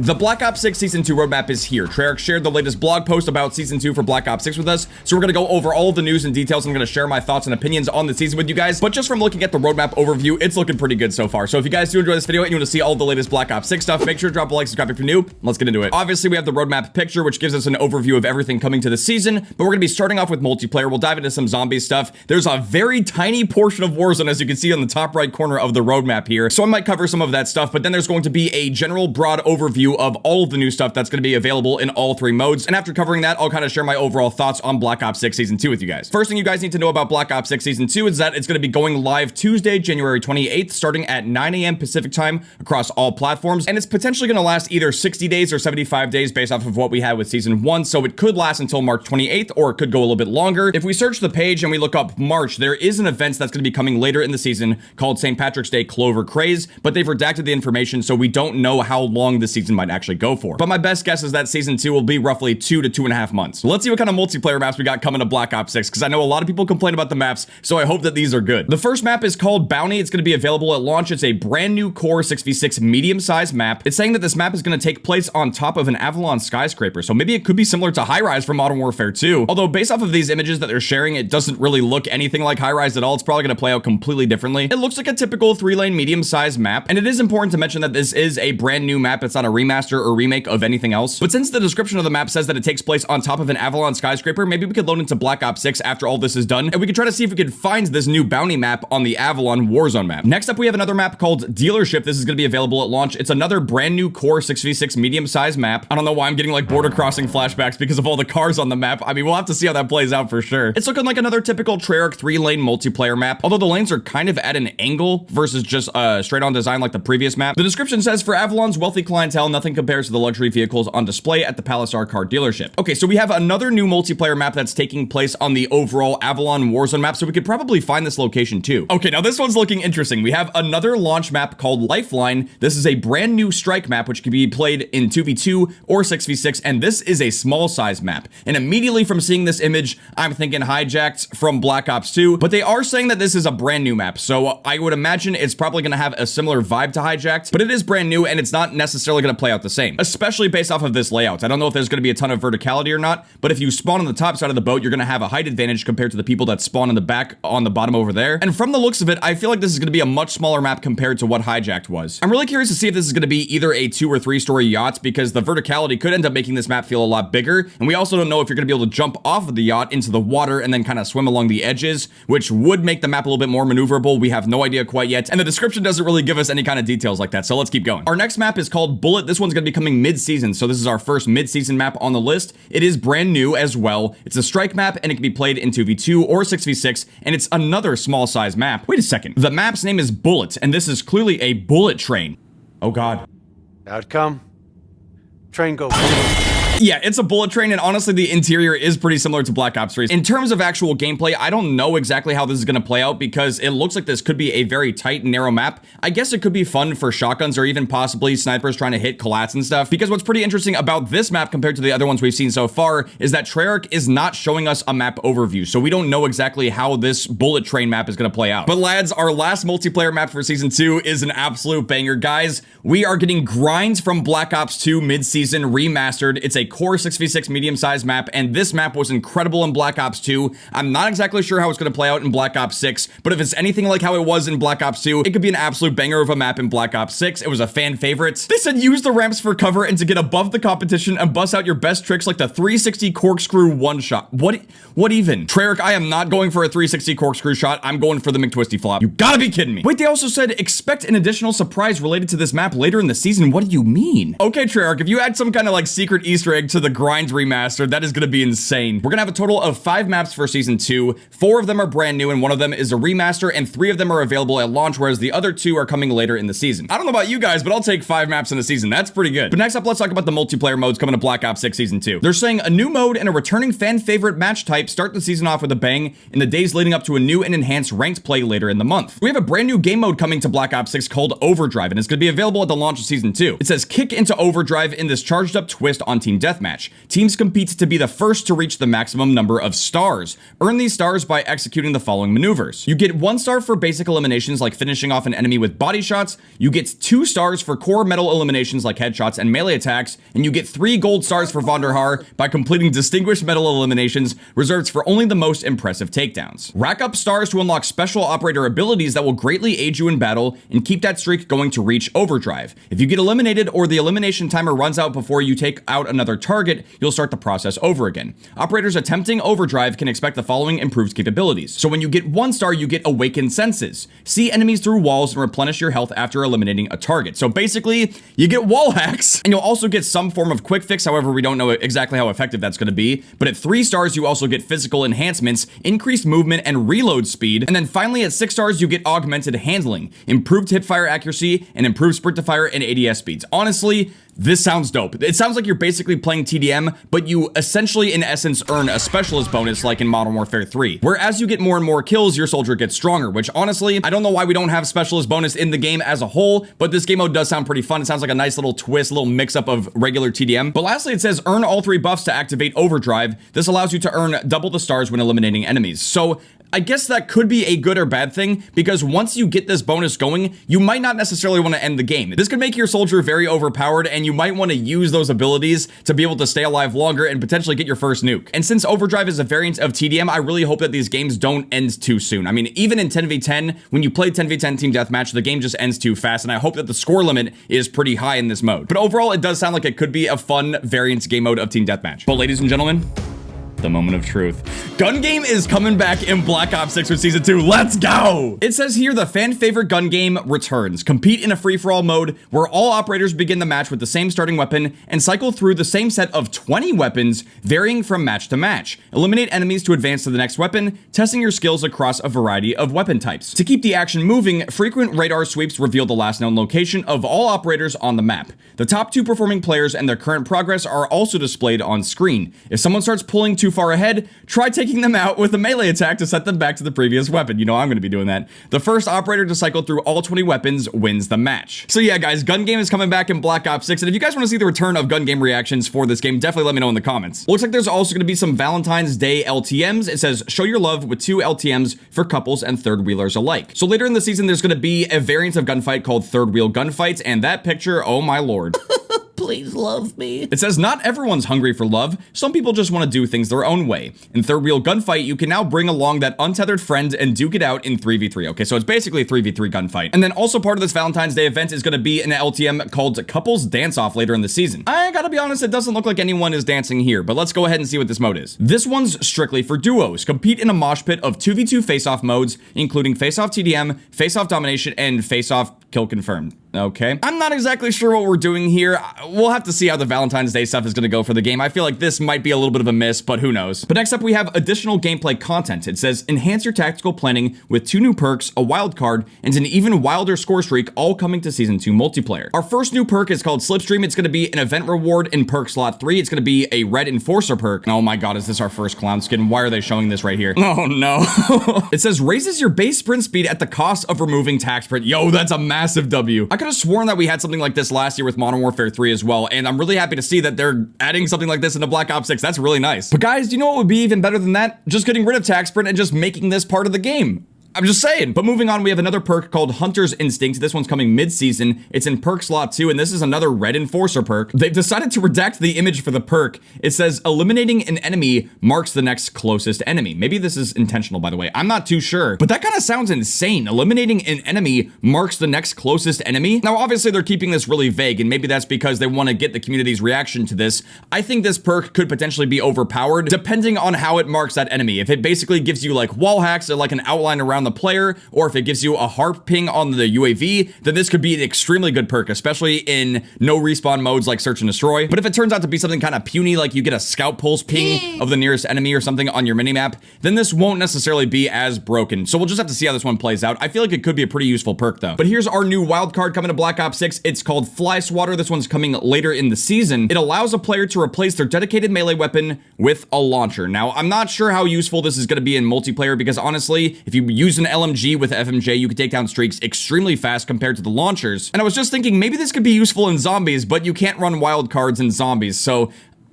The Black Ops 6 Season 2 roadmap is here. Treyarch shared the latest blog post about Season 2 for Black Ops 6 with us, so we're going to go over all of the news and details. I'm going to share my thoughts and opinions on the season with you guys, but just from looking at the roadmap overview, it's looking pretty good so far. So if you guys do enjoy this video and you want to see all the latest Black Ops 6 stuff, make sure to drop a like, subscribe if you're new. Let's get into it. Obviously, we have the roadmap picture, which gives us an overview of everything coming to the season, but we're going to be starting off with multiplayer. We'll dive into some zombie stuff. There's a very tiny portion of Warzone, as you can see on the top right corner of the roadmap here, so I might cover some of that stuff, but then there's going to be a general broad overview of all of the new stuff that's going to be available in all three modes. And after covering that, I'll kind of share my overall thoughts on Black Ops 6 Season 2 with you guys. First thing you guys need to know about Black Ops 6 Season 2 is that it's going to be going live Tuesday, January 28th, starting at 9 a.m. Pacific time across all platforms. And it's potentially going to last either 60 days or 75 days based off of what we had with Season 1. So it could last until March 28th, or it could go a little bit longer. If we search the page and we look up March, there is an event that's going to be coming later in the season called St. Patrick's Day Clover Craze, but they've redacted the information, so we don't know how long the season might actually go for. But my best guess is that Season 2 will be roughly 2 to 2.5 months. So let's see what kind of multiplayer maps we got coming to Black Ops 6, because I know a lot of people complain about the maps, so I hope that these are good. The first map is called Bounty. It's going to be available at launch. It's a brand new core 6v6 medium-sized map. It's saying that this map is going to take place on top of an Avalon skyscraper, so maybe it could be similar to High Rise from Modern Warfare 2. Although based off of these images that they're sharing, it doesn't really look anything like High Rise at all. It's probably going to play out completely differently. It looks like a typical 3-lane medium-sized map, and it is important to mention that this is a brand new map. It's not a remaster or remake of anything else. But since the description of the map says that it takes place on top of an Avalon skyscraper, maybe we could load into Black Ops 6 after all this is done, and we could try to see if we could find this new bounty map on the Avalon Warzone map. Next up, we have another map called Dealership. This is going to be available at launch. It's another brand new core 6v6 medium-sized map. I don't know why I'm getting like border crossing flashbacks because of all the cars on the map. I mean, we'll have to see how that plays out for sure. It's looking like another typical Treyarch 3-lane multiplayer map, although the lanes are kind of at an angle versus just straight-on design like the previous map. The description says, for Avalon's wealthy clientele, nothing compares to the luxury vehicles on display at the Palisar car dealership. Okay, so we have another new multiplayer map that's taking place on the overall Avalon Warzone map, so we could probably find this location too. Okay, now this one's looking interesting. We have another launch map called Lifeline. This is a brand new strike map, which can be played in 2v2 or 6v6, and this is a small size map. And immediately from seeing this image, I'm thinking Hijacked from Black Ops 2, but they are saying that this is a brand new map, so I would imagine it's probably going to have a similar vibe to Hijacked, but it is brand new and it's not necessarily going to play out the same, especially based off of this layout. I don't know if there's going to be a ton of verticality or not, but if you spawn on the top side of the boat, you're going to have a height advantage compared to the people that spawn in the back on the bottom over there. And from the looks of it, I feel like this is going to be a much smaller map compared to what Hijacked was. I'm really curious to see if this is going to be either a 2 or 3 story yacht, because the verticality could end up making this map feel a lot bigger, and we also don't know if you're going to be able to jump off of the yacht into the water and then kind of swim along the edges, which would make the map a little bit more maneuverable. We have no idea quite yet, and the description doesn't really give us any kind of details like that, so let's keep going. Our next map is called Bullet. This one's going to be coming mid-season, so this is our first mid-season map on the list. It is brand new as well. It's a strike map, and it can be played in 2v2 or 6v6, and it's another small size map. Wait a second. The map's name is Bullet, and this is clearly a bullet train. Oh god. Outcome. Train go. Yeah, it's a bullet train, and honestly, the interior is pretty similar to Black Ops 3. In terms of actual gameplay, I don't know exactly how this is going to play out, because it looks like this could be a very tight, narrow map. I guess it could be fun for shotguns or even possibly snipers trying to hit collats and stuff, because what's pretty interesting about this map compared to the other ones we've seen so far is that Treyarch is not showing us a map overview, so we don't know exactly how this bullet train map is going to play out. But lads, our last multiplayer map for Season 2 is an absolute banger. Guys, we are getting Grinds from Black Ops 2 mid-season remastered. It's a core 6v6 medium-sized map, and this map was incredible in Black Ops 2. I'm not exactly sure how it's going to play out in Black Ops 6, but if it's anything like how it was in Black Ops 2, it could be an absolute banger of a map in Black Ops 6. It was a fan favorite. They said use the ramps for cover and to get above the competition and bust out your best tricks like the 360 corkscrew one-shot. What even? Treyarch, I am not going for a 360 corkscrew shot. I'm going for the McTwisty flop. You gotta be kidding me. Wait, they also said expect an additional surprise related to this map later in the season. What do you mean? Okay, Treyarch, if you add some kind of like secret Easter egg to the Grinds remastered, that is going to be insane. We're going to have a total of 5 maps for Season 2. 4 of them are brand new, and 1 of them is a remaster, and 3 of them are available at launch, whereas the other 2 are coming later in the season. I don't know about you guys, but I'll take 5 maps in a season. That's pretty good. But next up, let's talk about the multiplayer modes coming to Black Ops 6 Season 2. They're saying a new mode and a returning fan favorite match type start the season off with a bang in the days leading up to a new and enhanced ranked play later in the month. We have a brand new game mode coming to Black Ops 6 called Overdrive, and it's going to be available at the launch of Season 2. It says kick into overdrive in this charged up twist on Team deathmatch. Teams compete to be the first to reach the maximum number of stars. Earn these stars by executing the following maneuvers. You get 1 star for basic eliminations like finishing off an enemy with body shots, you get 2 stars for core metal eliminations like headshots and melee attacks, and you get 3 gold stars for Vonderhaar by completing distinguished metal eliminations reserved for only the most impressive takedowns. Rack up stars to unlock special operator abilities that will greatly aid you in battle and keep that streak going to reach overdrive. If you get eliminated or the elimination timer runs out before you take out another target, you'll start the process over again. Operators attempting overdrive can expect the following improved capabilities. So when you get 1 star, you get awakened senses. See enemies through walls and replenish your health after eliminating a target. So basically, you get wall hacks, and you'll also get some form of quick fix. However, we don't know exactly how effective that's going to be. But at 3 stars, you also get physical enhancements, increased movement and reload speed. And then finally, at 6 stars, you get augmented handling, improved hipfire accuracy, and improved sprint to fire and ADS speeds. Honestly, this sounds dope. It sounds like you're basically playing TDM, but you essentially, in essence, earn a specialist bonus like in Modern Warfare 3. Where as you get more and more kills, your soldier gets stronger, which honestly, I don't know why we don't have specialist bonus in the game as a whole, but this game mode does sound pretty fun. It sounds like a nice little twist, little mix-up of regular TDM. But lastly, it says earn all 3 buffs to activate overdrive. This allows you to earn double the stars when eliminating enemies. So I guess that could be a good or bad thing, because once you get this bonus going, you might not necessarily want to end the game. This could make your soldier very overpowered, and you might want to use those abilities to be able to stay alive longer and potentially get your first nuke. And since overdrive is a variant of TDM, I really hope that these games don't end too soon. I mean, even in 10v10, when you play 10v10 team deathmatch, the game just ends too fast, and I hope that the score limit is pretty high in this mode. But overall, it does sound like it could be a fun variant game mode of team deathmatch. But ladies and gentlemen, the moment of truth. Gun game is coming back in Black Ops 6 with Season 2. Let's go! It says here the fan favorite gun game returns. Compete in a free-for-all mode where all operators begin the match with the same starting weapon and cycle through the same set of 20 weapons, varying from match to match. Eliminate enemies to advance to the next weapon, testing your skills across a variety of weapon types. To keep the action moving, frequent radar sweeps reveal the last known location of all operators on the map. The top 2 performing players and their current progress are also displayed on screen. If someone starts pulling too far ahead, try taking them out with a melee attack to set them back to the previous weapon. You know I'm going to be doing that. The first operator to cycle through all 20 weapons wins the match. So yeah, guys, gun game is coming back in Black Ops 6, and if you guys want to see the return of gun game reactions for this game, definitely let me know in the comments. Looks like there's also going to be some Valentine's Day LTMs. It says, show your love with 2 LTMs for couples and third wheelers alike. So later in the season, there's going to be a variant of gunfight called third wheel gunfights, and that picture, oh my lord. Please love me. It says not everyone's hungry for love. Some people just want to do things their own way. In third wheel gunfight, you can now bring along that untethered friend and duke it out in 3v3. Okay, so it's basically a 3v3 gunfight. And then also part of this Valentine's Day event is going to be an LTM called Couples Dance Off later in the season. I gotta be honest, it doesn't look like anyone is dancing here, but let's go ahead and see what this mode is. This one's strictly for duos. Compete in a mosh pit of 2v2 face-off modes, including face-off TDM, face-off domination, and face-off kill confirmed. Okay. I'm not exactly sure what we're doing here. We'll have to see how the Valentine's Day stuff is going to go for the game. I feel like this might be a little bit of a miss, but who knows. But next up, we have additional gameplay content. It says, enhance your tactical planning with 2 new perks, a wild card, and an even wilder score streak, all coming to Season 2 multiplayer. Our first new perk is called Slipstream. It's going to be an event reward in perk slot 3. It's going to be a red enforcer perk. Oh my god, is this our first clown skin? Why are they showing this right here? Oh no. It says, raises your base sprint speed at the cost of removing tac sprint. Yo, that's a massive W. I could have sworn that we had something like this last year with Modern Warfare 3 as well, and I'm really happy to see that they're adding something like this into Black Ops 6. That's really nice. But guys, do you know what would be even better than that? Just getting rid of tac sprint and just making this part of the game. I'm just saying. But moving on, we have another perk called Hunter's Instinct. This one's coming mid-season. It's in perk slot 2, and this is another red enforcer perk. They've decided to redact the image for the perk. It says, eliminating an enemy marks the next closest enemy. Maybe this is intentional, by the way. I'm not too sure. But that kind of sounds insane. Eliminating an enemy marks the next closest enemy. Now, obviously, they're keeping this really vague, and maybe that's because they want to get the community's reaction to this. I think this perk could potentially be overpowered, depending on how it marks that enemy. If it basically gives you, like, wall hacks or, like, an outline around the player, or if it gives you a harp ping on the UAV, then this could be an extremely good perk, especially in no respawn modes like search and destroy. But if it turns out to be something kind of puny, like you get a scout pulse ping of the nearest enemy or something on your minimap, then this won't necessarily be as broken. So we'll just have to see how this one plays out. I feel like it could be a pretty useful perk though. But here's our new wild card coming to Black Ops 6. It's called Fly Swatter. This one's coming later in the season. It allows a player to replace their dedicated melee weapon with a launcher. Now, I'm not sure how useful this is going to be in multiplayer, because honestly, if you use an LMG with FMJ, you can take down streaks extremely fast compared to the launchers. And I was just thinking maybe this could be useful in zombies, but you can't run wild cards in zombies. So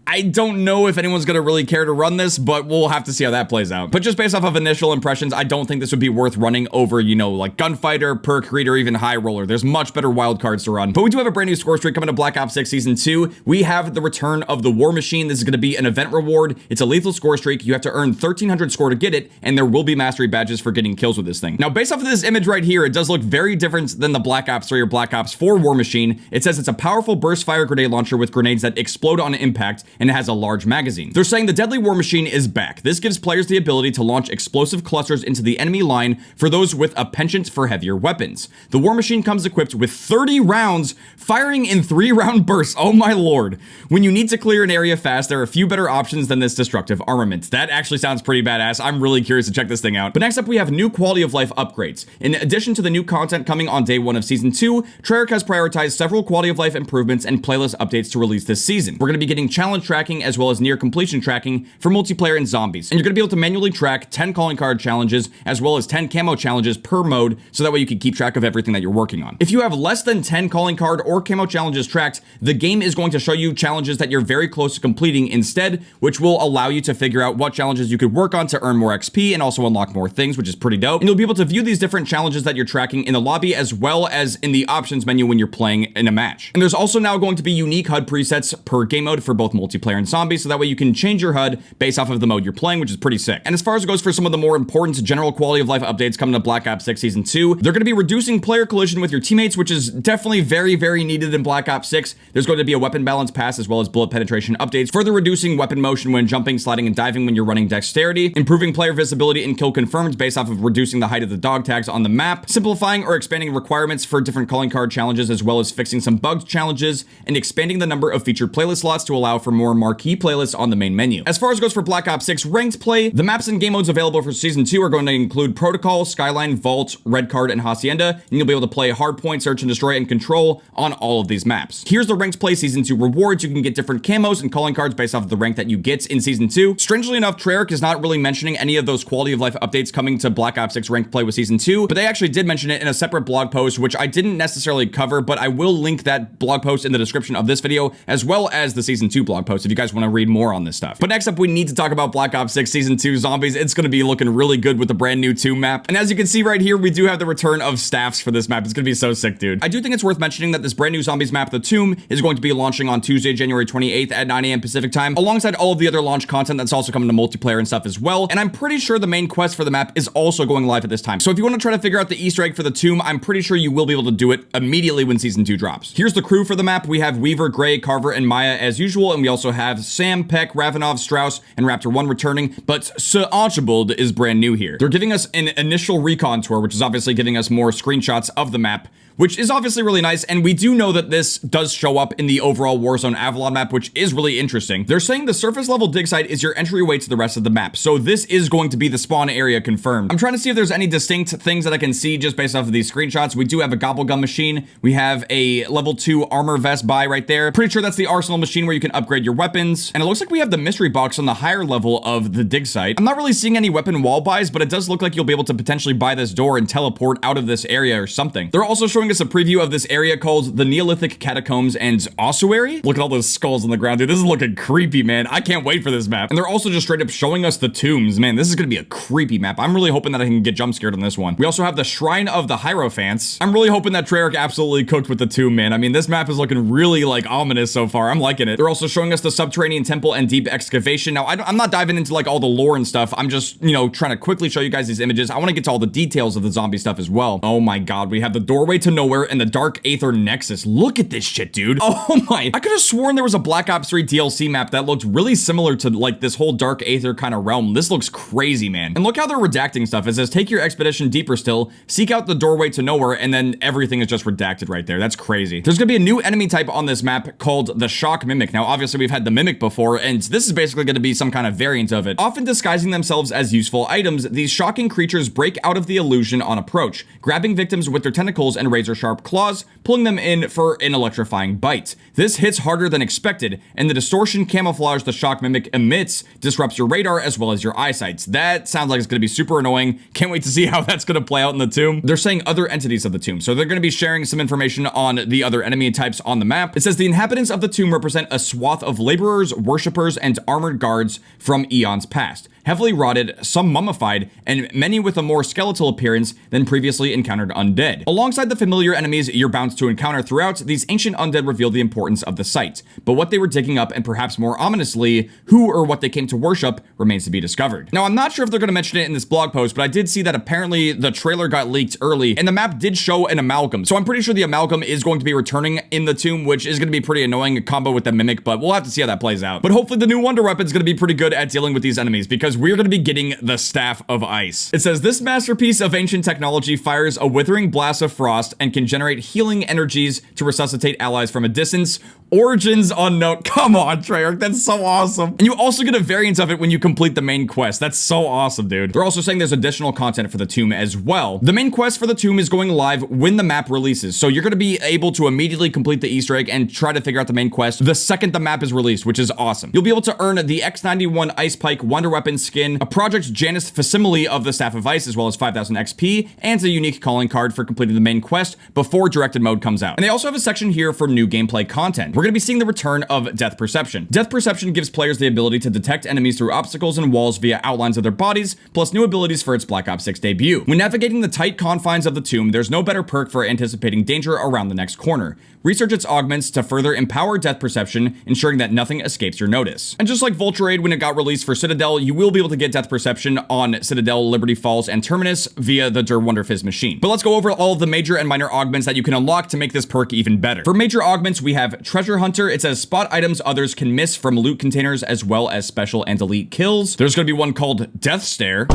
I don't know if anyone's gonna really care to run this, but we'll have to see how that plays out. But just based off of initial impressions, I don't think this would be worth running over, you know, like Gunfighter, Perk Read, or even High Roller. There's much better wildcards to run. But we do have a brand new score streak coming to Black Ops 6 Season 2. We have the return of the War Machine. This is gonna be an event reward. It's a lethal score streak. You have to earn 1300 score to get it, and there will be mastery badges for getting kills with this thing. Now, based off of this image right here, it does look very different than the Black Ops 3 or Black Ops 4 War Machine. It says it's a powerful burst fire grenade launcher with grenades that explode on impact, and it has a large magazine. They're saying the deadly War Machine is back. This gives players the ability to launch explosive clusters into the enemy line for those with a penchant for heavier weapons. The War Machine comes equipped with 30 rounds firing in 3-round bursts. Oh my lord. When you need to clear an area fast, there are a few better options than this destructive armament. That actually sounds pretty badass. I'm really curious to check this thing out. But next up, we have new quality of life upgrades. In addition to the new content coming on day 1 of Season 2, Treyarch has prioritized several quality of life improvements and playlist updates to release this season. We're going to be getting challenge tracking as well as near completion tracking for multiplayer and zombies. And you're going to be able to manually track 10 calling card challenges as well as 10 camo challenges per mode, so that way you can keep track of everything that you're working on. If you have less than 10 calling card or camo challenges tracked, the game is going to show you challenges that you're very close to completing instead, which will allow you to figure out what challenges you could work on to earn more XP and also unlock more things, which is pretty dope. And you'll be able to view these different challenges that you're tracking in the lobby as well as in the options menu when you're playing in a match. And there's also now going to be unique HUD presets per game mode for both multiplayer and zombies, so that way you can change your HUD based off of the mode you're playing, which is pretty sick. And as far as it goes for some of the more important general quality of life updates coming to Black Ops 6 Season 2, they're going to be reducing player collision with your teammates, which is definitely very, very needed in Black Ops 6. There's going to be a weapon balance pass as well as bullet penetration updates, further reducing weapon motion when jumping, sliding, and diving when you're running dexterity, improving player visibility and kill confirmed based off of reducing the height of the dog tags on the map, simplifying or expanding requirements for different calling card challenges as well as fixing some bugged challenges, and expanding the number of featured playlist slots to allow for more marquee playlists on the main menu. As far as it goes for Black Ops 6 ranked play, the maps and game modes available for Season 2 are going to include Protocol, Skyline, Vault, Red Card, and Hacienda, and you'll be able to play Hardpoint, Search and Destroy, and Control on all of these maps. Here's the ranked play Season 2 rewards. You can get different camos and calling cards based off of the rank that you get in Season 2. Strangely enough, Treyarch is not really mentioning any of those quality of life updates coming to Black Ops 6 ranked play with Season 2, but they actually did mention it in a separate blog post, which I didn't necessarily cover, but I will link that blog post in the description of this video, as well as the Season 2 blog post if you guys want to read more on this stuff. But next up, we need to talk about Black Ops 6 Season 2 Zombies. It's going to be looking really good with the brand new Tomb map. And as you can see right here, we do have the return of staffs for this map. It's going to be so sick, dude. I do think it's worth mentioning that this brand new Zombies map, the Tomb, is going to be launching on Tuesday, January 28th at 9 a.m. Pacific time, alongside all of the other launch content that's also coming to multiplayer and stuff as well. And I'm pretty sure the main quest for the map is also going live at this time. So if you want to try to figure out the Easter egg for the Tomb, I'm pretty sure you will be able to do it immediately when Season 2 drops. Here's the crew for the map. We have Weaver, Gray, Carver, and Maya as usual, and we also have Sam, Peck, Ravenov, Strauss, and Raptor 1 returning, but Sir Archibald is brand new here. They're giving us an initial recon tour, which is obviously giving us more screenshots of the map, which is obviously really nice, and we do know that this does show up in the overall Warzone Avalon map, which is really interesting. They're saying the surface level dig site is your entryway to the rest of the map, so this is going to be the spawn area confirmed. I'm trying to see if there's any distinct things that I can see just based off of these screenshots. We do have a gobble gun machine. We have a level 2 armor vest buy right there. Pretty sure that's the arsenal machine where you can upgrade your weapons, and it looks like we have the mystery box on the higher level of the dig site. I'm not really seeing any weapon wall buys, but it does look like you'll be able to potentially buy this door and teleport out of this area or something. They're also showing us a preview of this area called the Neolithic Catacombs and Ossuary. Look at all those skulls on the ground, dude. This is looking creepy, man. I can't wait for this map. And they're also just straight up showing us the tombs. Man, this is gonna be a creepy map. I'm really hoping that I can get jump scared on this one. We also have the Shrine of the Hierophants. I'm really hoping that Treyarch absolutely cooked with the tomb, man. I mean, this map is looking really like ominous so far. I'm liking it. They're also showing us the subterranean temple and deep excavation. Now, I'm not diving into like all the lore and stuff. I'm just, you know, trying to quickly show you guys these images. I want to get to all the details of the zombie stuff as well. Oh my god, we have the doorway to nowhere and the dark Aether Nexus. Look at this shit, dude. Oh my. I could have sworn there was a Black Ops 3 DLC map that looked really similar to like this whole dark Aether kind of realm. This looks crazy, man. And look how they're redacting stuff. It says, take your expedition deeper still, seek out the doorway to nowhere, and then everything is just redacted right there. That's crazy. There's gonna be a new enemy type on this map called the Shock Mimic. Now, obviously, we've had the Mimic before, and this is basically gonna be some kind of variant of it. Often disguising themselves as useful items, these shocking creatures break out of the illusion on approach, grabbing victims with their tentacles and razor razor-sharp claws, pulling them in for an electrifying bite. This hits harder than expected, and the distortion camouflage the shock mimic emits disrupts your radar as well as your eyesight. That sounds like it's going to be super annoying. Can't wait to see how that's going to play out in the tomb. They're saying other entities of the tomb, so they're going to be sharing some information on the other enemy types on the map. It says the inhabitants of the tomb represent a swath of laborers, worshippers, and armored guards from eons past, heavily rotted, some mummified, and many with a more skeletal appearance than previously encountered undead. Alongside the familiar enemies you're bound to encounter throughout, these ancient undead reveal the importance of the site, but what they were digging up, and perhaps more ominously, who or what they came to worship, remains to be discovered. Now, I'm not sure if they're going to mention it in this blog post, but I did see that apparently the trailer got leaked early, and the map did show an amalgam, so I'm pretty sure the amalgam is going to be returning in the tomb, which is going to be pretty annoying combo with the mimic, but we'll have to see how that plays out. But hopefully the new wonder weapon is going to be pretty good at dealing with these enemies, because we're going to be getting the Staff of Ice. It says this masterpiece of ancient technology fires a withering blast of frost and can generate healing energies to resuscitate allies from a distance. Origins unknown. Come on, Treyarch, that's so awesome. And you also get a variant of it when you complete the main quest. That's so awesome, dude. They're also saying there's additional content for the tomb as well. The main quest for the tomb is going live when the map releases, so you're going to be able to immediately complete the Easter egg and try to figure out the main quest the second the map is released, which is awesome. You'll be able to earn the X91 Ice Pike Wonder Weapon skin, a Project Janus facsimile of the Staff of Ice, as well as 5,000 XP, and a unique calling card for completing the main quest before directed mode comes out. And they also have a section here for new gameplay content. We're going to be seeing the return of Death Perception. Death Perception gives players the ability to detect enemies through obstacles and walls via outlines of their bodies, plus new abilities for its Black Ops 6 debut. When navigating the tight confines of the tomb, there's no better perk for anticipating danger around the next corner. Research its augments to further empower Death Perception, ensuring that nothing escapes your notice. And just like Vulture when it got released for Citadel, you will be able to get Death Perception on Citadel, Liberty Falls, and Terminus via the Der Wonderfizz machine. But let's go over all of the major and minor augments that you can unlock to make this perk even better. For major augments, we have Treasure Hunter. It says spot items others can miss from loot containers, as well as special and elite kills. There's going to be one called Death Stare.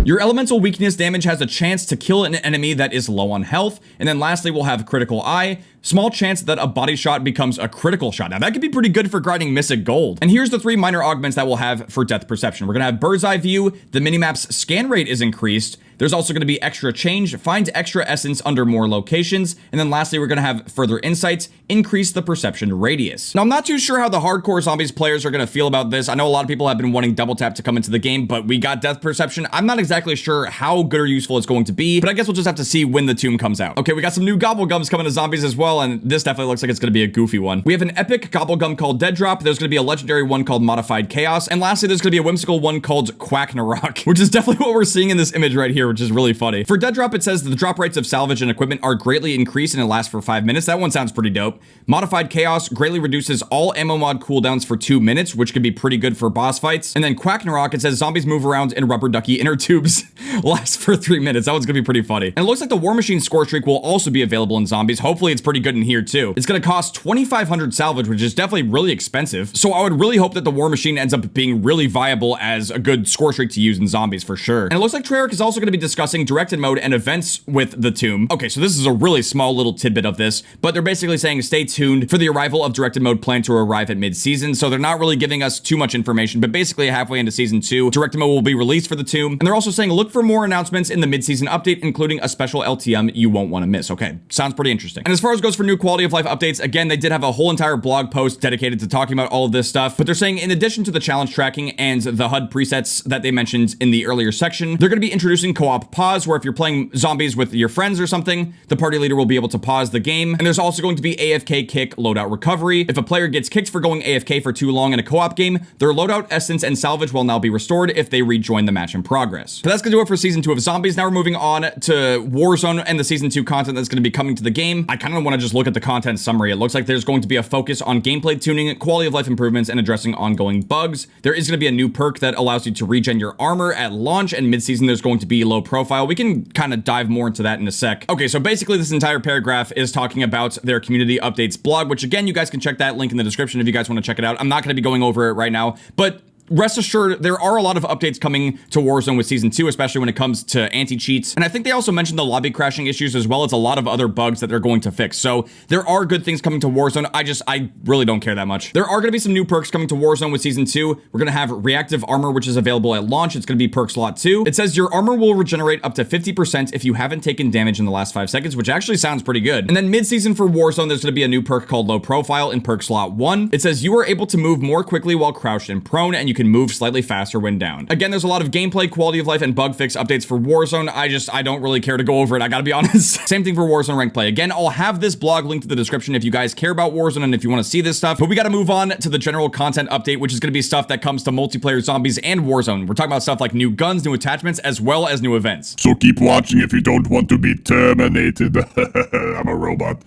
Your elemental weakness damage has a chance to kill an enemy that is low on health. And then lastly, we'll have Critical Eye. Small chance that a body shot becomes a critical shot. Now that could be pretty good for grinding Mythic Gold. And here's the three minor augments that we'll have for Death Perception. We're gonna have Bird's Eye View, the minimap's scan rate is increased. There's also gonna be Extra Change, find extra essence under more locations. And then lastly, we're gonna have Further Insights, increase the perception radius. Now I'm not too sure how the hardcore zombies players are gonna feel about this. I know a lot of people have been wanting Double Tap to come into the game, but we got Death Perception. I'm not exactly sure how good or useful it's going to be, but I guess we'll just have to see when the tomb comes out. Okay, we got some new Gobblegums coming to zombies as well, and this definitely looks like it's going to be a goofy one. We have an epic Gobblegum called Dead Drop. There's going to be a legendary one called Modified Chaos. And lastly, there's going to be a whimsical one called Quack Narok, which is definitely what we're seeing in this image right here, which is really funny. For Dead Drop, it says that the drop rates of salvage and equipment are greatly increased and it lasts for 5 minutes. That one sounds pretty dope. Modified Chaos greatly reduces all ammo mod cooldowns for 2 minutes, which could be pretty good for boss fights. And then Quack Narok, it says zombies move around in rubber ducky inner tubes, lasts for 3 minutes. That one's going to be pretty funny. And it looks like the War Machine score streak will also be available in zombies. Hopefully it's pretty good in here too. It's going to cost 2,500 salvage, which is definitely really expensive. So I would really hope that the War Machine ends up being really viable as a good score streak to use in zombies for sure. And it looks like Treyarch is also going to be discussing directed mode and events with the tomb. Okay, so this is a really small little tidbit of this, but they're basically saying stay tuned for the arrival of directed mode planned to arrive at mid-season. So they're not really giving us too much information, but basically halfway into season 2, directed mode will be released for the tomb. And they're also saying look for more announcements in the mid-season update, including a special LTM you won't want to miss. Okay, sounds pretty interesting. And as far as goes for new quality of life updates, again, they did have a whole entire blog post dedicated to talking about all of this stuff, but they're saying in addition to the challenge tracking and the HUD presets that they mentioned in the earlier section, they're going to be introducing co-op pause, where if you're playing zombies with your friends or something, the party leader will be able to pause the game. And there's also going to be AFK kick loadout recovery. If a player gets kicked for going AFK for too long in a co-op game, their loadout, essence, and salvage will now be restored if they rejoin the match in progress. But that's going to do it for season 2 of Zombies. Now we're moving on to Warzone and the season 2 content that's going to be coming to the game. I kind of want to just look at the content summary. It looks like there's going to be a focus on gameplay tuning, quality of life improvements, and addressing ongoing bugs. There is going to be a new perk that allows you to regen your armor at launch, and mid-season there's going to be low profile. We can kind of dive more into that in a sec. Okay, so basically this entire paragraph is talking about their community updates blog, which again, you guys can check that link in the description if you guys want to check it out. I'm not going to be going over it right now, but rest assured, there are a lot of updates coming to Warzone with Season 2, especially when it comes to anti-cheats. And I think they also mentioned the lobby crashing issues as well as a lot of other bugs that they're going to fix. So there are good things coming to Warzone. I really don't care that much. There are going to be some new perks coming to Warzone with Season 2. We're going to have reactive armor, which is available at launch. It's going to be perk slot 2. It says your armor will regenerate up to 50% if you haven't taken damage in the last 5 seconds, which actually sounds pretty good. And then mid-season for Warzone, there's going to be a new perk called low profile in perk slot 1. It says you are able to move more quickly while crouched and prone, and you can move slightly faster when down. Again, there's a lot of gameplay, quality of life, and bug fix updates for Warzone. I don't really care to go over it. I gotta be honest. Same thing for Warzone rank play. Again, I'll have this blog linked to the description if you guys care about Warzone and if you want to see this stuff. But we got to move on to the general content update, which is going to be stuff that comes to multiplayer zombies and Warzone. We're talking about stuff like new guns, new attachments, as well as new events. So keep watching if you don't want to be terminated. I'm a robot.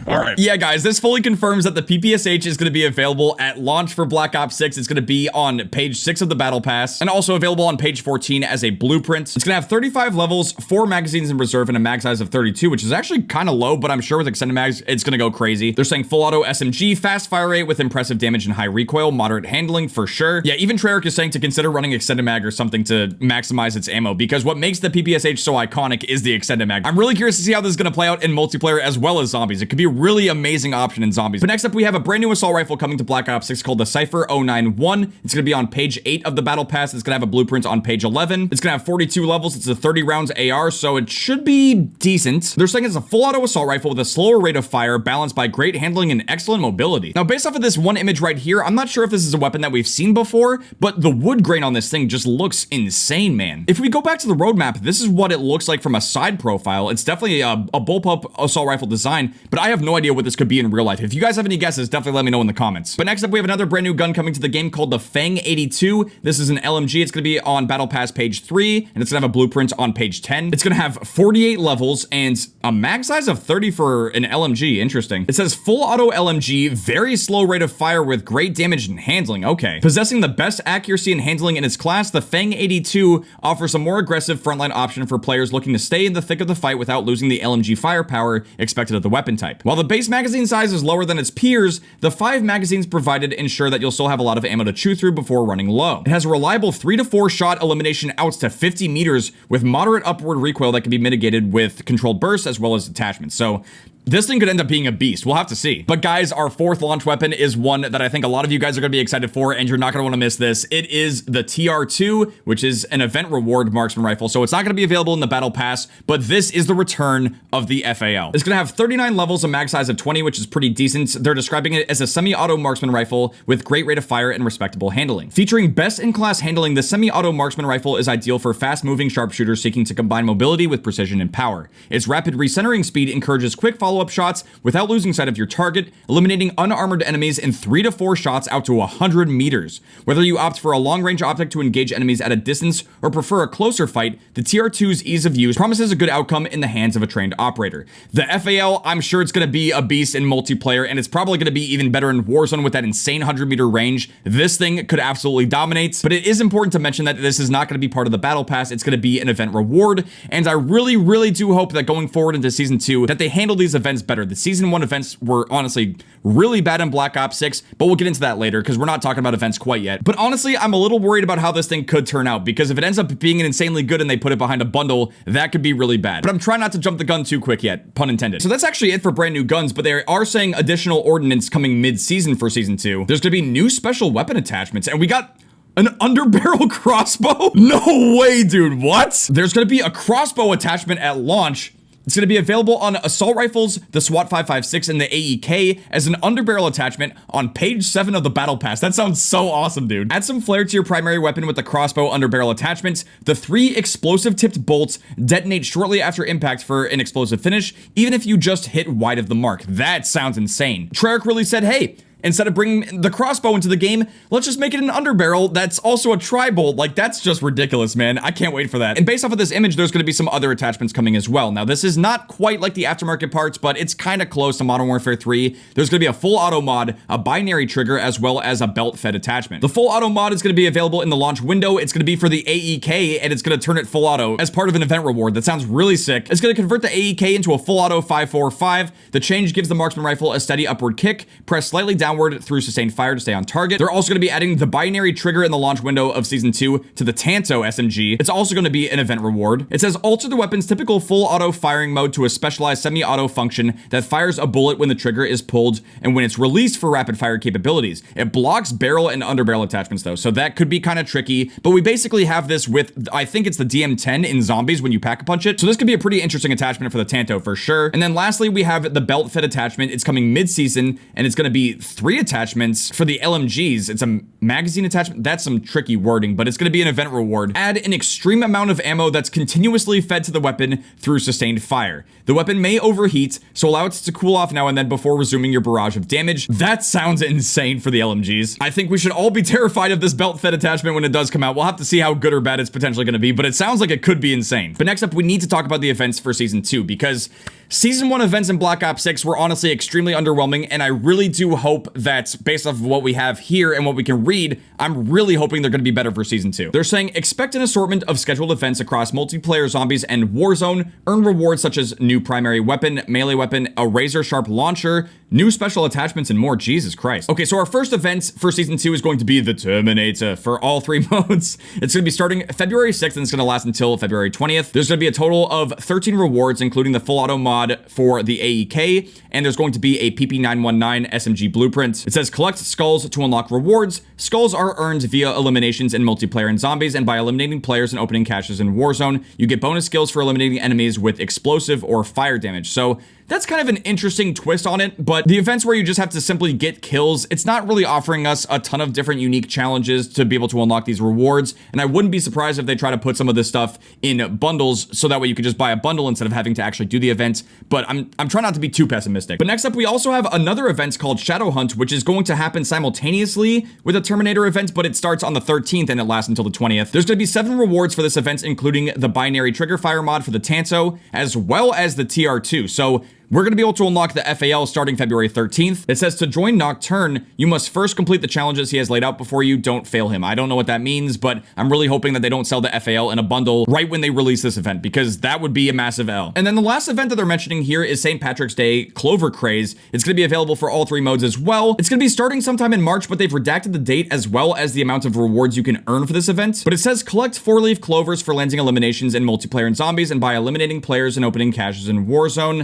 All right. Yeah, guys, this fully confirms that the PPSH is going to be available at launch for Black Ops 6. It's going to be on page 6 of the Battle Pass and also available on page 14 as a blueprint. It's going to have 35 levels, 4 magazines in reserve, and a mag size of 32, which is actually kind of low, but I'm sure with extended mags, it's going to go crazy. They're saying full auto SMG, fast fire rate with impressive damage and high recoil, moderate handling for sure. Yeah, even Treyarch is saying to consider running extended mag or something to maximize its ammo, because what makes the PPSH so iconic is the extended mag. I'm really curious to see how this is going to play out in multiplayer as well as zombies. It could be a really amazing option in zombies. But next up, we have a brand new assault rifle coming to Black Ops 6 called the Cypher 091. It's going to be on page 8 of the Battle Pass. It's going to have a blueprint on page 11. It's going to have 42 levels. It's a 30 rounds AR, so it should be decent. They're saying it's a full auto assault rifle with a slower rate of fire, balanced by great handling and excellent mobility. Now, based off of this one image right here, I'm not sure if this is a weapon that we've seen before, but the wood grain on this thing just looks insane, man. If we go back to the roadmap, this is what it looks like from a side profile. It's definitely a bullpup assault rifle design, but I have no idea what this could be in real life. If you guys have any guesses, definitely let me know in the comments. But next up, we have another brand new gun coming to the game called the Fang 82. This is an LMG. It's going to be on Battle Pass page 3, and it's going to have a blueprint on page 10. It's going to have 48 levels and a mag size of 30 for an LMG. Interesting. It says full auto LMG, very slow rate of fire with great damage and handling. Okay. Possessing the best accuracy and handling in its class, the Fang 82 offers a more aggressive frontline option for players looking to stay in the thick of the fight without losing the LMG firepower expected of the weapon type. While the base magazine size is lower than its peers, the 5 magazines provided ensure that you'll still have a lot of ammo to chew through before running low. It has a reliable 3 to 4 shot elimination outs to 50 meters with moderate upward recoil that can be mitigated with controlled bursts as well as attachments. So this thing could end up being a beast. We'll have to see. But guys, our 4th launch weapon is one that I think a lot of you guys are going to be excited for, and you're not going to want to miss this. It is the TR2, which is an event reward marksman rifle. So it's not going to be available in the Battle Pass, but this is the return of the FAL. It's going to have 39 levels, a mag size of 20, which is pretty decent. They're describing it as a semi-auto marksman rifle with great rate of fire and respectable handling. Featuring best-in-class handling, the semi-auto marksman rifle is ideal for fast-moving sharpshooters seeking to combine mobility with precision and power. Its rapid recentering speed encourages quick follow-up shots without losing sight of your target, eliminating unarmored enemies in 3 to 4 shots out to 100 meters. Whether you opt for a long-range optic to engage enemies at a distance or prefer a closer fight, the TR2's ease of use promises a good outcome in the hands of a trained operator. The FAL, I'm sure it's going to be a beast in multiplayer, and it's probably going to be even better in Warzone with that insane 100-meter range. This thing could absolutely dominate, but it is important to mention that this is not going to be part of the Battle Pass. It's going to be an event reward, and I really, really do hope that going forward into Season 2, that they handle these events better. The Season 1 events were honestly really bad in Black Ops 6, but we'll get into that later because we're not talking about events quite yet. But honestly, I'm a little worried about how this thing could turn out, because if it ends up being an insanely good and they put it behind a bundle, that could be really bad. But I'm trying not to jump the gun too quick yet, pun intended. So that's actually it for brand new guns, but they are saying additional ordnance coming mid-season for Season 2. There's gonna be new special weapon attachments, and we got an underbarrel crossbow? No way, dude, what? There's gonna be a crossbow attachment at launch. It's going to be available on assault rifles, the SWAT 556, and the AEK as an underbarrel attachment on page 7 of the Battle Pass. That sounds so awesome, dude. Add some flair to your primary weapon with the crossbow underbarrel attachment. The 3 explosive-tipped bolts detonate shortly after impact for an explosive finish, even if you just hit wide of the mark. That sounds insane. Treyarch really said, hey, instead of bringing the crossbow into the game, let's just make it an underbarrel that's also a tri-bolt. Like, that's just ridiculous, man. I can't wait for that. And based off of this image, there's going to be some other attachments coming as well. Now, this is not quite like the aftermarket parts, but it's kind of close to Modern Warfare 3. There's going to be a full auto mod, a binary trigger, as well as a belt-fed attachment. The full auto mod is going to be available in the launch window. It's going to be for the AEK, and it's going to turn it full auto as part of an event reward. That sounds really sick. It's going to convert the AEK into a full auto 545. The change gives the marksman rifle a steady upward kick. Press slightly down downward through sustained fire to stay on target. They're also going to be adding the binary trigger in the launch window of Season 2 to the Tanto SMG. It's also going to be an event reward. It says alter the weapon's typical full auto firing mode to a specialized semi-auto function that fires a bullet when the trigger is pulled and when it's released for rapid fire capabilities. It blocks barrel and underbarrel attachments though, so that could be kind of tricky, but we basically have this with, I think it's the DM10 in Zombies when you pack-a-punch it, so this could be a pretty interesting attachment for the Tanto for sure. And then lastly, we have the belt fit attachment. It's coming mid-season, and it's going to be 3 attachments for the LMGs. It's a magazine attachment. That's some tricky wording, but it's going to be an event reward. Add an extreme amount of ammo that's continuously fed to the weapon through sustained fire. The weapon may overheat, so allow it to cool off now and then before resuming your barrage of damage. That sounds insane for the LMGs. I think we should all be terrified of this belt fed attachment when it does come out. We'll have to see how good or bad it's potentially going to be, but it sounds like it could be insane. But next up, we need to talk about the events for Season 2, because Season 1 events in Black Ops 6 were honestly extremely underwhelming, and I really do hope that based off of what we have here and what we can read, I'm really hoping they're going to be better for Season 2. They're saying expect an assortment of scheduled events across multiplayer Zombies and Warzone, earn rewards such as new primary weapon, melee weapon, a razor sharp launcher, new special attachments, and more. Jesus Christ. Okay, so our first event for Season 2 is going to be the Terminator for all 3 modes. It's going to be starting February 6th, and it's going to last until February 20th. There's going to be a total of 13 rewards, including the full auto mod for the AEK, and there's going to be a PP919 SMG blueprint. It says collect skulls to unlock rewards. Skulls are earned via eliminations in multiplayer and Zombies, and by eliminating players and opening caches in Warzone. You get bonus skills for eliminating enemies with explosive or fire damage. So that's kind of an interesting twist on it, but the events where you just have to simply get kills, it's not really offering us a ton of different unique challenges to be able to unlock these rewards, and I wouldn't be surprised if they try to put some of this stuff in bundles, so that way you could just buy a bundle instead of having to actually do the event, but I'm trying not to be too pessimistic. But next up, we also have another event called Shadow Hunt, which is going to happen simultaneously with the Terminator event, but it starts on the 13th and it lasts until the 20th. There's going to be 7 rewards for this event, including the binary trigger fire mod for the Tanto, as well as the TR2, so we're going to be able to unlock the FAL starting February 13th. It says to join Nocturne, you must first complete the challenges he has laid out before you. Don't fail him. I don't know what that means, but I'm really hoping that they don't sell the FAL in a bundle right when they release this event, because that would be a massive L. And then the last event that they're mentioning here is St. Patrick's Day Clover Craze. It's going to be available for all 3 modes as well. It's going to be starting sometime in March, but they've redacted the date as well as the amount of rewards you can earn for this event. But it says collect 4-leaf clovers for landing eliminations in multiplayer and Zombies, and by eliminating players and opening caches in Warzone.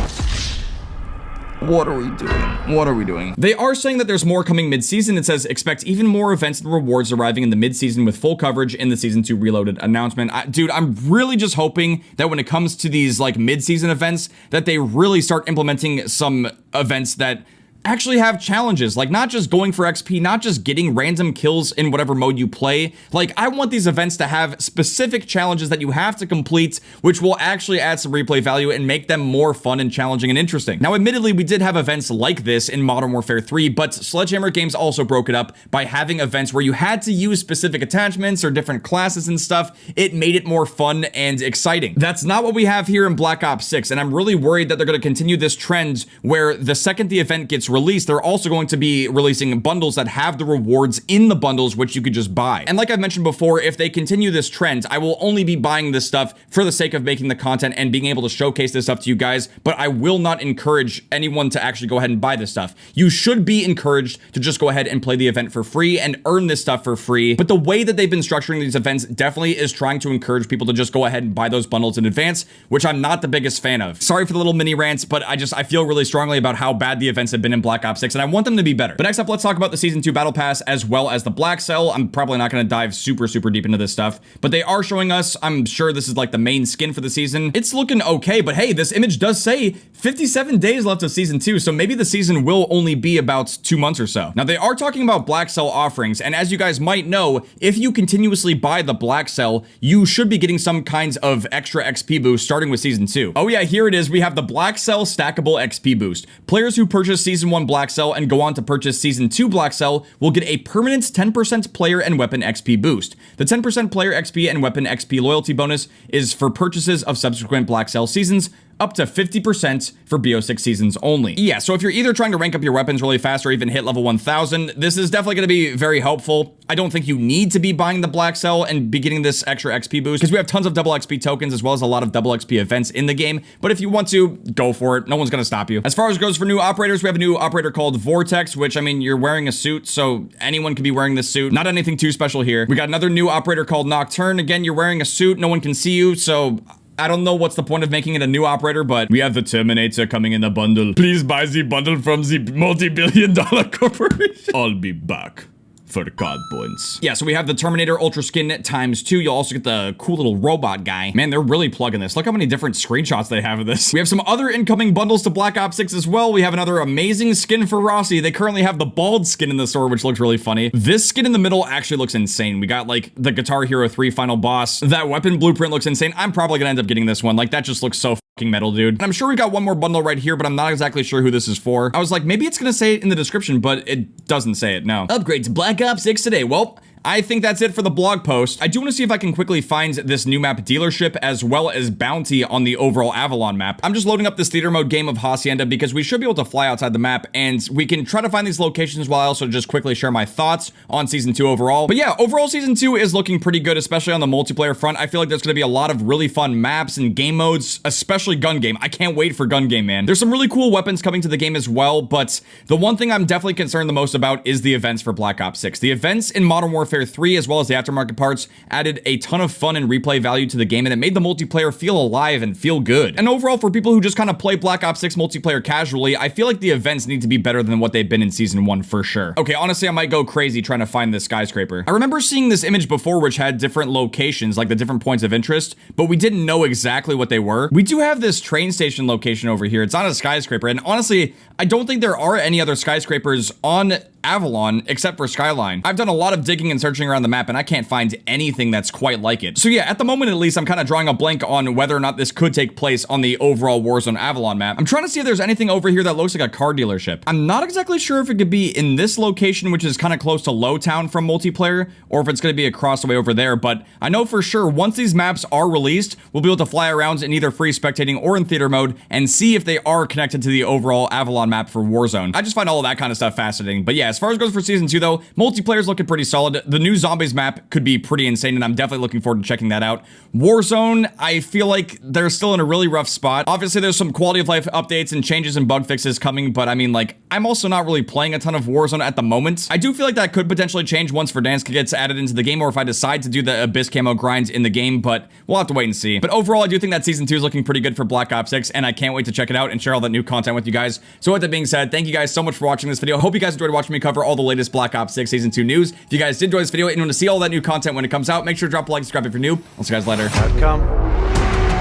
What are we doing? What are we doing? They are saying that there's more coming mid-season. It says expect even more events and rewards arriving in the mid-season with full coverage in the Season 2 Reloaded announcement. Dude, I'm really just hoping that when it comes to these like mid-season events, that they really start implementing some events that actually have challenges, like not just going for XP, not just getting random kills in whatever mode you play. Like, I want these events to have specific challenges that you have to complete, which will actually add some replay value and make them more fun and challenging and interesting. Now, admittedly, we did have events like this in Modern Warfare 3, but Sledgehammer Games also broke it up by having events where you had to use specific attachments or different classes and stuff. It made it more fun and exciting. That's not what we have here in Black Ops 6, and I'm really worried that they're going to continue this trend where the second the event gets released, they're also going to be releasing bundles that have the rewards in the bundles, which you could just buy. And like I've mentioned before, if they continue this trend, I will only be buying this stuff for the sake of making the content and being able to showcase this stuff to you guys, but I will not encourage anyone to actually go ahead and buy this stuff. You should be encouraged to just go ahead and play the event for free and earn this stuff for free, but the way that they've been structuring these events definitely is trying to encourage people to just go ahead and buy those bundles in advance, which I'm not the biggest fan of. Sorry for the little mini rants, but I feel really strongly about how bad the events have been in Black Ops 6, and I want them to be better. But next up, let's talk about the Season 2 Battle Pass as well as the Black Cell. I'm probably not going to dive super deep into this stuff, but they are showing us, I'm sure this is like the main skin for the season. It's looking okay, but hey, this image does say 57 days left of Season 2, so maybe the season will only be about 2 months or so. Now, they are talking about Black Cell offerings, and as you guys might know, if you continuously buy the Black Cell, you should be getting some kinds of extra XP boost starting with Season 2. Oh yeah, here it is. We have the Black Cell stackable XP boost. Players who purchase Season 1 Black Cell and go on to purchase Season 2 Black Cell will get a permanent 10% player and weapon XP boost. The 10% player XP and weapon XP loyalty bonus is for purchases of subsequent Black Cell seasons. up to 50% for BO6 seasons only. Yeah, so if you're either trying to rank up your weapons really fast or even hit level 1000, this is definitely going to be very helpful. I don't think you need to be buying the black cell and be getting this extra XP boost because we have tons of double XP tokens as well as a lot of double XP events in the game. But if you want to, go for it. No one's going to stop you. As far as goes for new operators, we have a new operator called Vortex, which, I mean, you're wearing a suit, so anyone can be wearing this suit. Not anything too special here. We got another new operator called Nocturne. Again, you're wearing a suit. No one can see you, so I don't know what's the point of making it a new operator, but we have the Terminator coming in the bundle. Please buy the bundle from the multi-billion-dollar corporation. I'll be back for the card points. Yeah, so we have the Terminator Ultra Skin ×2. You'll also get the cool little robot guy. Man, they're really plugging this. Look how many different screenshots they have of this. We have some other incoming bundles to Black Ops 6 as well. We have another amazing skin for Rossi. They currently have the bald skin in the store, which looks really funny. This skin in the middle actually looks insane. We got like the Guitar Hero 3 final boss. That weapon blueprint looks insane. I'm probably gonna end up getting this one. Like, that just looks so fucking metal, dude. And I'm sure we got one more bundle right here, but I'm not exactly sure who this is for. I was like, maybe it's gonna say it in the description, but it doesn't say it, no. Upgrade to Black Ops 6 today. Well, I think that's it for the blog post. I do want to see if I can quickly find this new map Dealership as well as Bounty on the overall Avalon map. I'm just loading up this theater mode game of Hacienda because we should be able to fly outside the map and we can try to find these locations while I also just quickly share my thoughts on Season 2 overall. But yeah, overall Season 2 is looking pretty good, especially on the multiplayer front. I feel like there's going to be a lot of really fun maps and game modes, especially gun game. I can't wait for gun game, man. There's some really cool weapons coming to the game as well, but the one thing I'm definitely concerned the most about is the events for Black Ops 6. The events in Modern Warfare 3 as well as the aftermarket parts added a ton of fun and replay value to the game, and it made the multiplayer feel alive and feel good. And overall, for people who just kind of play Black Ops 6 multiplayer casually, I feel like the events need to be better than what they've been in Season 1 for sure. Okay, honestly, I might go crazy trying to find this skyscraper. I remember seeing this image before which had different locations, like the different points of interest, but we didn't know exactly what they were. We do have this train station location over here. It's not a skyscraper, and honestly, I don't think there are any other skyscrapers on Avalon except for Skyline. I've done a lot of digging and searching around the map and I can't find anything that's quite like it. So yeah, at the moment at least, I'm kind of drawing a blank on whether or not this could take place on the overall Warzone Avalon map. I'm trying to see if there's anything over here that looks like a car dealership. I'm not exactly sure if it could be in this location, which is kind of close to Lowtown from multiplayer, or if it's going to be across the way over there, but I know for sure once these maps are released, we'll be able to fly around in either free spectating or in theater mode and see if they are connected to the overall Avalon map for Warzone. I just find all of that kind of stuff fascinating. But yeah, as far as goes for Season 2 though, multiplayer's looking pretty solid. The new Zombies map could be pretty insane and I'm definitely looking forward to checking that out. Warzone, I feel like they're still in a really rough spot. Obviously there's some quality of life updates and changes and bug fixes coming, but I mean, like, I'm also not really playing a ton of Warzone at the moment. I do feel like that could potentially change once Verdansk gets added into the game or if I decide to do the Abyss camo grinds in the game, but we'll have to wait and see. But overall, I do think that Season 2 is looking pretty good for Black Ops 6 and I can't wait to check it out and share all that new content with you guys. So with that being said, thank you guys so much for watching this video. I hope you guys enjoyed watching me cover all the latest Black Ops 6 Season 2 news. If you guys did enjoy this video and want to see all that new content when it comes out, make sure to drop a like, subscribe if you're new. I'll see you guys later. Outcome.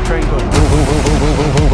Train go.